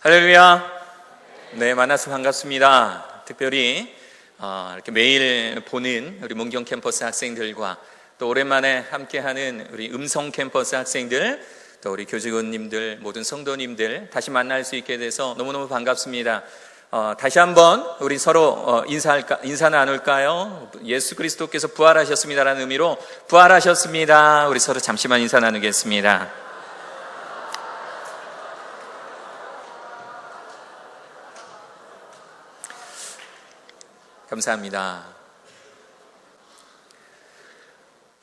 할렐루야. 네, 만나서 반갑습니다. 특별히 이렇게 매일 보는 우리 문경 캠퍼스 학생들과 또 오랜만에 함께하는 우리 음성 캠퍼스 학생들, 또 우리 교직원님들, 모든 성도님들 다시 만날 수 있게 돼서 너무너무 반갑습니다. 다시 한번 우리 서로 인사 나눌까요? 예수 그리스도께서 부활하셨습니다라는 의미로 부활하셨습니다. 우리 서로 잠시만 인사 나누겠습니다. 감사합니다.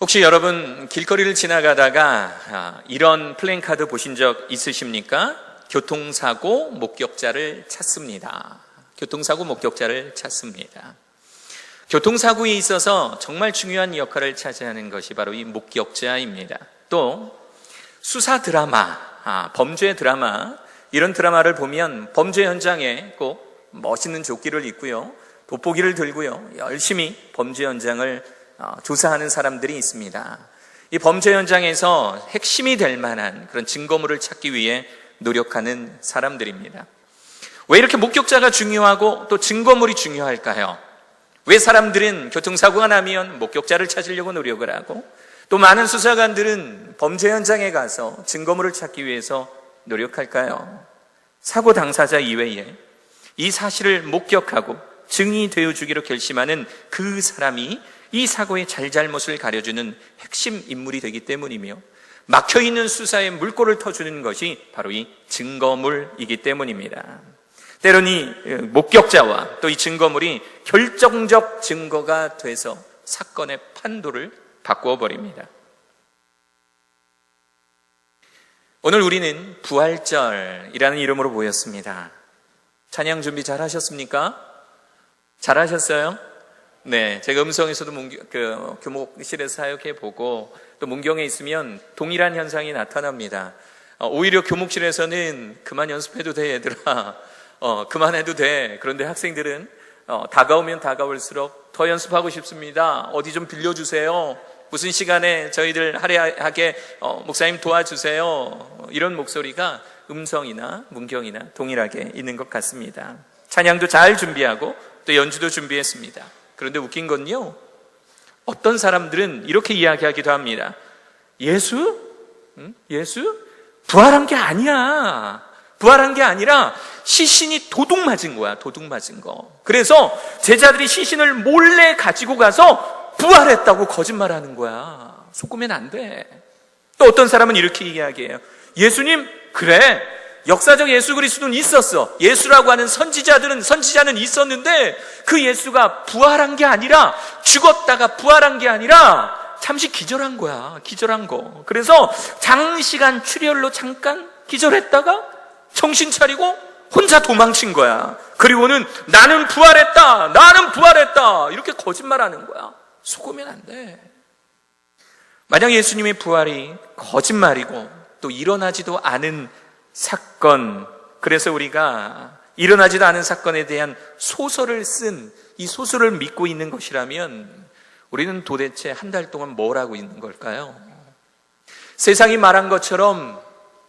혹시 여러분 길거리를 지나가다가 이런 플랜카드 보신 적 있으십니까? 교통사고 목격자를 찾습니다. 교통사고 목격자를 찾습니다. 교통사고에 있어서 정말 중요한 역할을 차지하는 것이 바로 이 목격자입니다. 또 수사 드라마, 범죄 드라마, 이런 드라마를 보면 범죄 현장에 꼭 멋있는 조끼를 입고요, 돋보기를 들고요, 열심히 범죄 현장을 조사하는 사람들이 있습니다. 이 범죄 현장에서 핵심이 될 만한 그런 증거물을 찾기 위해 노력하는 사람들입니다. 왜 이렇게 목격자가 중요하고 또 증거물이 중요할까요? 왜 사람들은 교통사고가 나면 목격자를 찾으려고 노력을 하고 또 많은 수사관들은 범죄 현장에 가서 증거물을 찾기 위해서 노력할까요? 사고 당사자 이외에 이 사실을 목격하고 증인이 되어주기로 결심하는 그 사람이 이 사고의 잘잘못을 가려주는 핵심 인물이 되기 때문이며 막혀있는 수사의 물꼬를 터주는 것이 바로 이 증거물이기 때문입니다. 때론 이 목격자와 또 이 증거물이 결정적 증거가 돼서 사건의 판도를 바꾸어 버립니다. 오늘 우리는 부활절이라는 이름으로 모였습니다. 찬양 준비 잘 하셨습니까? 잘하셨어요? 네, 제가 음성에서도 교목실에서 사역해보고 또 문경에 있으면 동일한 현상이 나타납니다. 오히려 교목실에서는 그만 연습해도 돼 얘들아, 그만해도 돼. 그런데 학생들은 다가오면 다가올수록 더 연습하고 싶습니다. 어디 좀 빌려주세요. 무슨 시간에 저희들 할애하게 목사님 도와주세요. 이런 목소리가 음성이나 문경이나 동일하게 있는 것 같습니다. 찬양도 잘 준비하고 또 연주도 준비했습니다. 그런데 웃긴 건요, 어떤 사람들은 이렇게 이야기하기도 합니다. 예수? 부활한 게 아니야. 부활한 게 아니라 시신이 도둑 맞은 거야. 도둑 맞은 거. 그래서 제자들이 시신을 몰래 가지고 가서 부활했다고 거짓말하는 거야. 속으면 안 돼. 또 어떤 사람은 이렇게 이야기해요. 예수님, 그래, 역사적 예수 그리스도는 있었어. 예수라고 하는 선지자는 있었는데 그 예수가 부활한 게 아니라, 죽었다가 부활한 게 아니라 잠시 기절한 거야. 기절한 거. 그래서 장시간 출혈로 잠깐 기절했다가 정신 차리고 혼자 도망친 거야. 그리고는 나는 부활했다 이렇게 거짓말하는 거야. 속으면 안 돼. 만약 예수님의 부활이 거짓말이고 또 일어나지도 않은 사건, 그래서 우리가 일어나지도 않은 사건에 대한 소설을 쓴 이 소설을 믿고 있는 것이라면 우리는 도대체 한 달 동안 뭘 하고 있는 걸까요? 세상이 말한 것처럼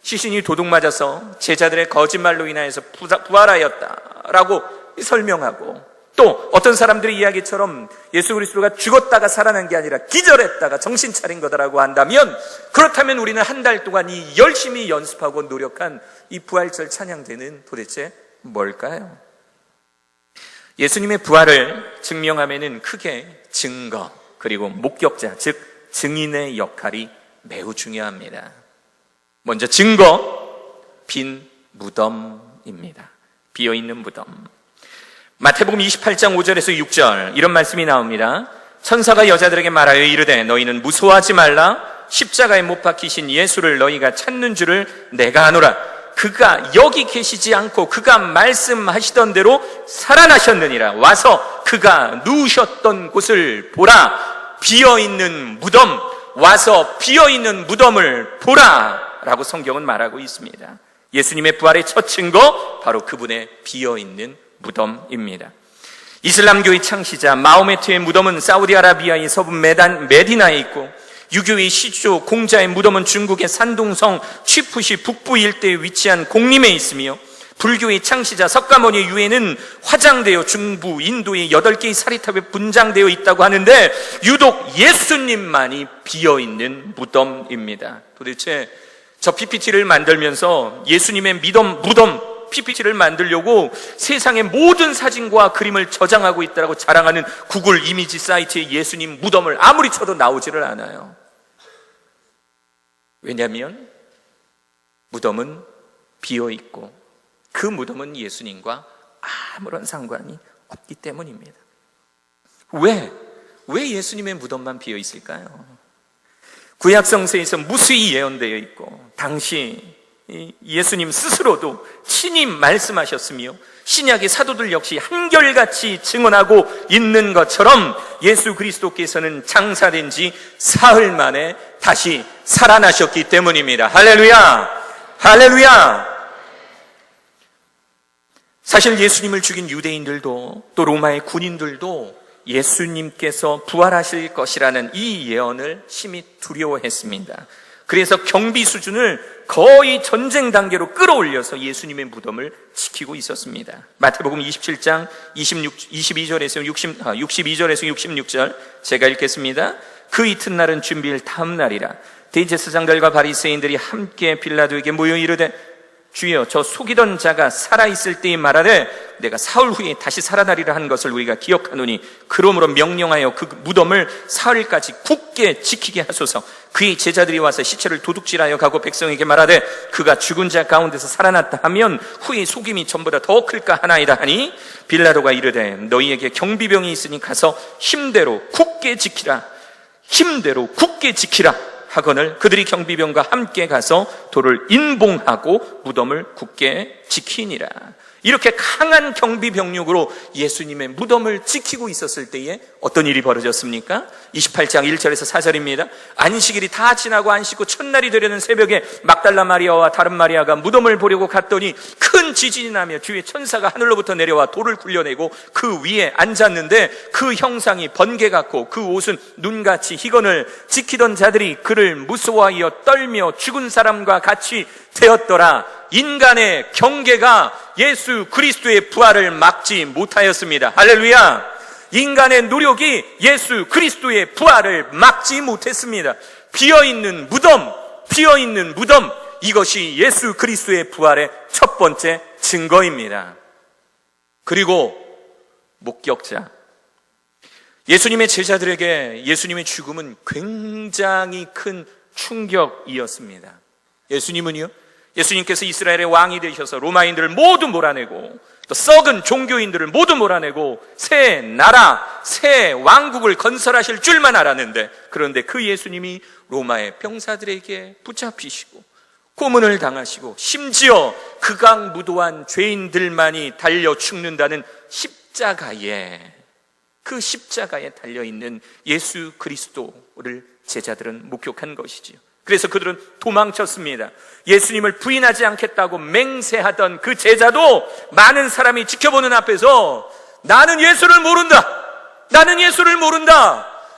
시신이 도둑 맞아서 제자들의 거짓말로 인하여서 부활하였다라고 설명하고, 또 어떤 사람들의 이야기처럼 예수 그리스도가 죽었다가 살아난 게 아니라 기절했다가 정신 차린 거다라고 한다면, 그렇다면 우리는 한 달 동안 이 열심히 연습하고 노력한 이 부활절 찬양대는 도대체 뭘까요? 예수님의 부활을 증명하면은 크게 증거 그리고 목격자, 즉 증인의 역할이 매우 중요합니다. 먼저 증거, 빈 무덤입니다. 비어있는 무덤. 마태복음 28장 5절에서 6절 이런 말씀이 나옵니다. 천사가 여자들에게 말하여 이르되 너희는 무서워하지 말라. 십자가에 못 박히신 예수를 너희가 찾는 줄을 내가 아노라. 그가 여기 계시지 않고 그가 말씀하시던 대로 살아나셨느니라. 와서 그가 누우셨던 곳을 보라. 비어있는 무덤, 와서 비어있는 무덤을 보라 라고 성경은 말하고 있습니다. 예수님의 부활의 첫 증거, 바로 그분의 비어있는 무덤입니다. 이슬람교의 창시자 마호메트의 무덤은 사우디아라비아의 서부 메디나에 있고, 유교의 시조 공자의 무덤은 중국의 산둥성 취푸시 북부 일대에 위치한 공림에 있으며, 불교의 창시자 석가모니 유해는 화장되어 중부 인도의 8개의 사리탑에 분장되어 있다고 하는데 유독 예수님만이 비어있는 무덤입니다. 도대체 저 PPT를 만들면서 예수님의 무덤 PPT를 만들려고 세상의 모든 사진과 그림을 저장하고 있다고 자랑하는 구글 이미지 사이트에 예수님 무덤을 아무리 쳐도 나오지를 않아요. 왜냐하면 무덤은 비어있고 그 무덤은 예수님과 아무런 상관이 없기 때문입니다. 왜 예수님의 무덤만 비어있을까요? 구약 성서에서 무수히 예언되어 있고 당시 예수님 스스로도 친히 말씀하셨으며 신약의 사도들 역시 한결같이 증언하고 있는 것처럼 예수 그리스도께서는 장사된 지 사흘 만에 다시 살아나셨기 때문입니다. 할렐루야! 할렐루야! 사실 예수님을 죽인 유대인들도 또 로마의 군인들도 예수님께서 부활하실 것이라는 이 예언을 심히 두려워했습니다. 그래서 경비 수준을 거의 전쟁 단계로 끌어올려서 예수님의 무덤을 지키고 있었습니다. 마태복음 27장 62절에서 66절 제가 읽겠습니다. 그 이튿날은 준비일 다음 날이라 대제사장들과 바리새인들이 함께 빌라도에게 모여 이르되 주여 저 속이던 자가 살아있을 때에 말하되 내가 사흘 후에 다시 살아나리라 한 것을 우리가 기억하노니 그러므로 명령하여 그 무덤을 사흘까지 굳게 지키게 하소서. 그의 제자들이 와서 시체를 도둑질하여 가고 백성에게 말하되 그가 죽은 자 가운데서 살아났다 하면 후에 속임이 전보다 더 클까 하나이다 하니 빌라도가 이르되 너희에게 경비병이 있으니 가서 힘대로 굳게 지키라 하거늘 그들이 경비병과 함께 가서 돌을 인봉하고 무덤을 굳게 지키니라. 이렇게 강한 경비병력으로 예수님의 무덤을 지키고 있었을 때에 어떤 일이 벌어졌습니까? 28장 1절에서 4절입니다. 안식일이 다 지나고 안식 후 첫날이 되려는 새벽에 막달라 마리아와 다른 마리아가 무덤을 보려고 갔더니 큰 지진이 나며 주의 천사가 하늘로부터 내려와 돌을 굴려내고 그 위에 앉았는데 그 형상이 번개 같고 그 옷은 눈같이 희건을 지키던 자들이 그를 무서워하여 떨며 죽은 사람과 같이 되었더라. 인간의 경계가 예수 그리스도의 부활을 막지 못하였습니다. 할렐루야! 인간의 노력이 예수 그리스도의 부활을 막지 못했습니다. 비어있는 무덤, 이것이 예수 그리스도의 부활의 첫 번째 증거입니다. 그리고 목격자. 예수님의 제자들에게 예수님의 죽음은 굉장히 큰 충격이었습니다. 예수님께서 이스라엘의 왕이 되셔서 로마인들을 모두 몰아내고 또 썩은 종교인들을 모두 몰아내고 새 나라, 새 왕국을 건설하실 줄만 알았는데 그런데 그 예수님이 로마의 병사들에게 붙잡히시고 고문을 당하시고 심지어 극악무도한 죄인들만이 달려 죽는다는 그 십자가에 달려있는 예수 그리스도를 제자들은 목격한 것이지요. 그래서 그들은 도망쳤습니다. 예수님을 부인하지 않겠다고 맹세하던 그 제자도 많은 사람이 지켜보는 앞에서 나는 예수를 모른다.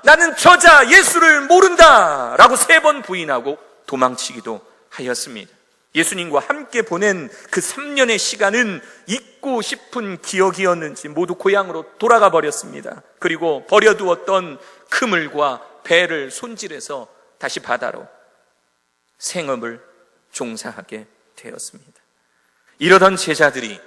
나는 저자 예수를 모른다. 라고 3번 부인하고 도망치기도 하였습니다. 예수님과 함께 보낸 그 3년의 시간은 잊고 싶은 기억이었는지 모두 고향으로 돌아가 버렸습니다. 그리고 버려두었던 그물과 배를 손질해서 다시 바다로 생업을 종사하게 되었습니다. 이러던 제자들이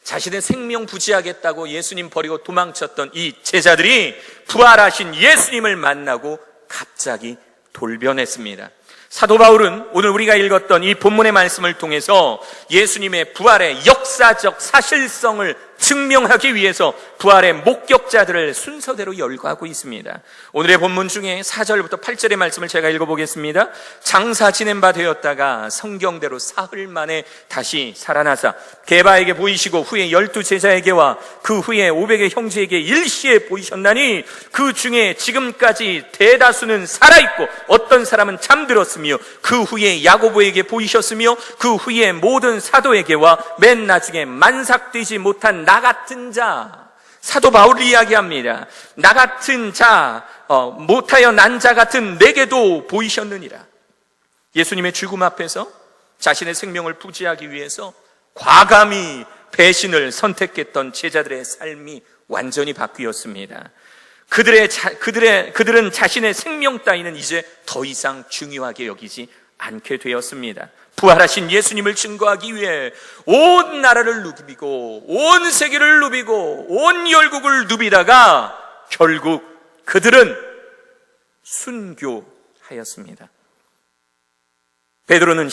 자신의 생명 부지하겠다고 예수님 버리고 도망쳤던 이 제자들이 부활하신 예수님을 만나고 갑자기 돌변했습니다. 사도 바울은 오늘 우리가 읽었던 이 본문의 말씀을 통해서 예수님의 부활의 역사적 사실성을 증명하기 위해서 부활의 목격자들을 순서대로 열거하고 있습니다. 오늘의 본문 중에 4절부터 8절의 말씀을 제가 읽어보겠습니다. 장사 지낸 바 되었다가 성경대로 사흘 만에 다시 살아나사 게바에게 보이시고 후에 12 제자에게와 그 후에 500의 형제에게 일시에 보이셨나니 그 중에 지금까지 대다수는 살아있고 어떤 사람은 잠들었으며 그 후에 야고보에게 보이셨으며 그 후에 모든 사도에게와 맨 나중에 만삭되지 못한 나 같은 자, 사도 바울이 이야기합니다. 나 같은 자, 못하여 난 자 같은 내게도 보이셨느니라. 예수님의 죽음 앞에서 자신의 생명을 부지하기 위해서 과감히 배신을 선택했던 제자들의 삶이 완전히 바뀌었습니다. 그들은 자신의 생명 따위는 이제 더 이상 중요하게 여기지 않게 되었습니다. 부활하신 예수님을 증거하기 위해 온 나라를 누비고 온 세계를 누비고 온 열국을 누비다가 결국 그들은 순교하였습니다. 베드로는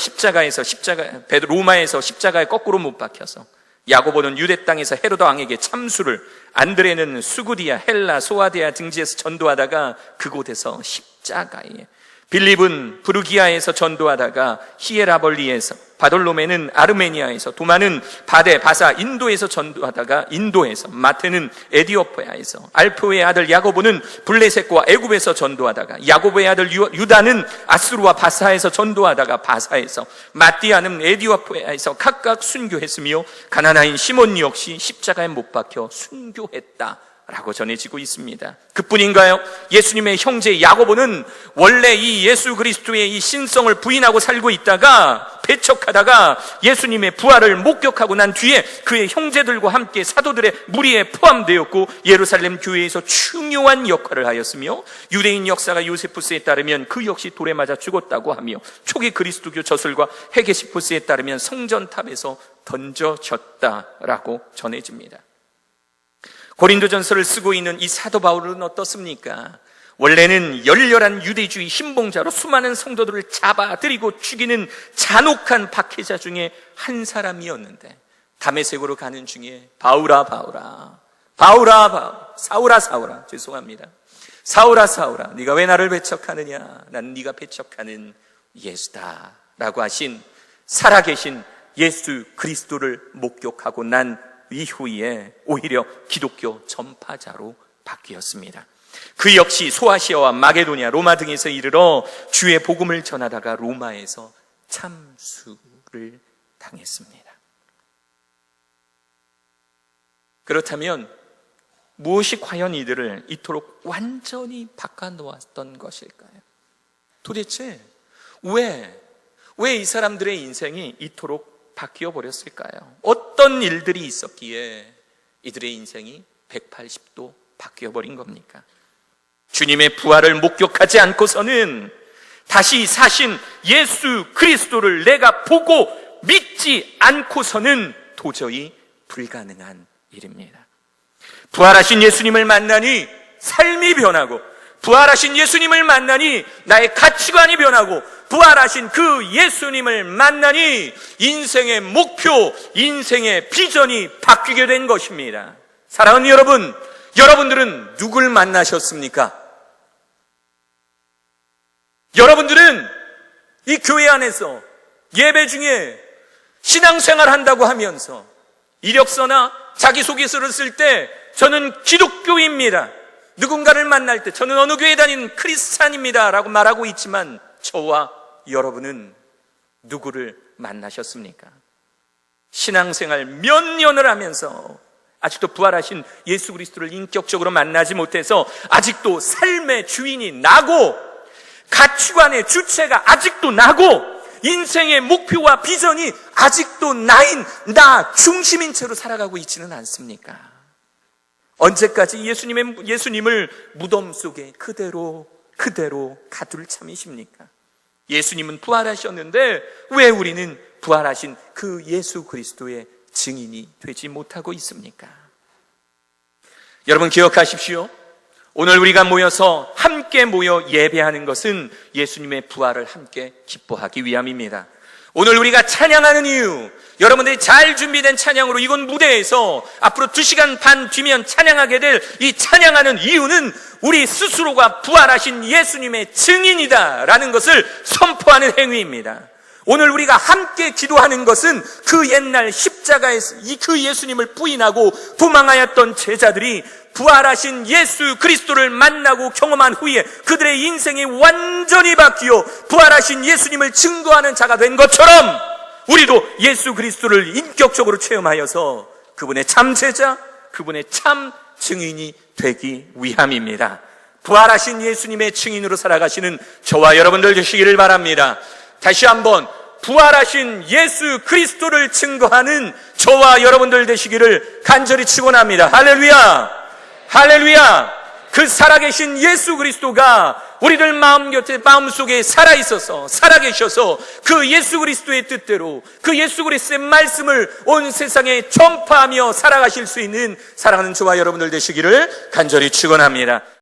로마에서 십자가에 거꾸로 못 박혀서, 야고보는 유대 땅에서 헤로드 왕에게 참수를, 안드레는 수구디아, 헬라, 소아디아 등지에서 전도하다가 그곳에서 십자가에, 빌립은 부르기아에서 전도하다가 히에라벌리에서, 바돌로메는 아르메니아에서, 도마는 바데, 바사, 인도에서 전도하다가 인도에서, 마테는 에디오피아에서, 알프의 아들 야고보는 블레셋과 애굽에서 전도하다가, 야고보의 아들 유다는 아스루와 바사에서 전도하다가 바사에서, 마띠아는 에디오피아에서 각각 순교했으며 가나나인 시몬 역시 십자가에 못 박혀 순교했다 라고 전해지고 있습니다. 그뿐인가요? 예수님의 형제 야고보는 원래 이 예수 그리스도의 이 신성을 부인하고 살고 있다가 배척하다가 예수님의 부활을 목격하고 난 뒤에 그의 형제들과 함께 사도들의 무리에 포함되었고 예루살렘 교회에서 중요한 역할을 하였으며, 유대인 역사가 요세푸스에 따르면 그 역시 돌에 맞아 죽었다고 하며, 초기 그리스도교 저술과 헤게시푸스에 따르면 성전탑에서 던져졌다라고 전해집니다. 고린도전서를 쓰고 있는 이 사도 바울은 어떻습니까? 원래는 열렬한 유대주의 신봉자로 수많은 성도들을 잡아들이고 죽이는 잔혹한 박해자 중에 한 사람이었는데, 다메섹으로 가는 중에 사울아 사울아 네가 왜 나를 배척하느냐, 난 네가 배척하는 예수다 라고 하신 살아계신 예수 그리스도를 목격하고 난 이후에 오히려 기독교 전파자로 바뀌었습니다. 그 역시 소아시아와 마게도니아, 로마 등에서 이르러 주의 복음을 전하다가 로마에서 참수를 당했습니다. 그렇다면 무엇이 과연 이들을 이토록 완전히 바꿔놓았던 것일까요? 도대체 왜 이 사람들의 인생이 이토록 바뀌어 버렸을까요? 어떤 일들이 있었기에 이들의 인생이 180도 바뀌어 버린 겁니까? 주님의 부활을 목격하지 않고서는 다시 사신 예수 그리스도를 내가 보고 믿지 않고서는 도저히 불가능한 일입니다. 부활하신 예수님을 만나니 삶이 변하고, 부활하신 예수님을 만나니 나의 가치관이 변하고, 부활하신 그 예수님을 만나니 인생의 목표, 인생의 비전이 바뀌게 된 것입니다. 사랑하는 여러분, 여러분들은 누굴 만나셨습니까? 여러분들은 이 교회 안에서 예배 중에 신앙생활 한다고 하면서 이력서나 자기소개서를 쓸 때 저는 기독교입니다, 누군가를 만날 때 저는 어느 교회 다니는 크리스찬입니다 라고 말하고 있지만, 저와 여러분은 누구를 만나셨습니까? 신앙생활 몇 년을 하면서 아직도 부활하신 예수 그리스도를 인격적으로 만나지 못해서 아직도 삶의 주인이 나고, 가치관의 주체가 아직도 나고, 인생의 목표와 비전이 아직도 나 중심인 채로 살아가고 있지는 않습니까? 언제까지 예수님을 무덤 속에 그대로 가둘 참이십니까? 예수님은 부활하셨는데 왜 우리는 부활하신 그 예수 그리스도의 증인이 되지 못하고 있습니까? 여러분 기억하십시오. 오늘 우리가 모여서 함께 모여 예배하는 것은 예수님의 부활을 함께 기뻐하기 위함입니다. 오늘 우리가 찬양하는 이유, 여러분들이 잘 준비된 찬양으로 이곳 무대에서 앞으로 2시간 반 뒤면 찬양하게 될 이 찬양하는 이유는 우리 스스로가 부활하신 예수님의 증인이다라는 것을 선포하는 행위입니다. 오늘 우리가 함께 기도하는 것은 그 옛날 십자가에서 그 예수님을 부인하고 도망하였던 제자들이 부활하신 예수 그리스도를 만나고 경험한 후에 그들의 인생이 완전히 바뀌어 부활하신 예수님을 증거하는 자가 된 것처럼, 우리도 예수 그리스도를 인격적으로 체험하여서 그분의 참 제자, 그분의 참 증인이 되기 위함입니다. 부활하신 예수님의 증인으로 살아가시는 저와 여러분들 되시기를 바랍니다. 다시 한번 부활하신 예수 그리스도를 증거하는 저와 여러분들 되시기를 간절히 축원합니다. 할렐루야! 할렐루야! 그 살아계신 예수 그리스도가 우리들 마음속에 살아계셔서 그 예수 그리스도의 뜻대로 그 예수 그리스도의 말씀을 온 세상에 전파하며 살아가실 수 있는 사랑하는 저와 여러분들 되시기를 간절히 축원합니다.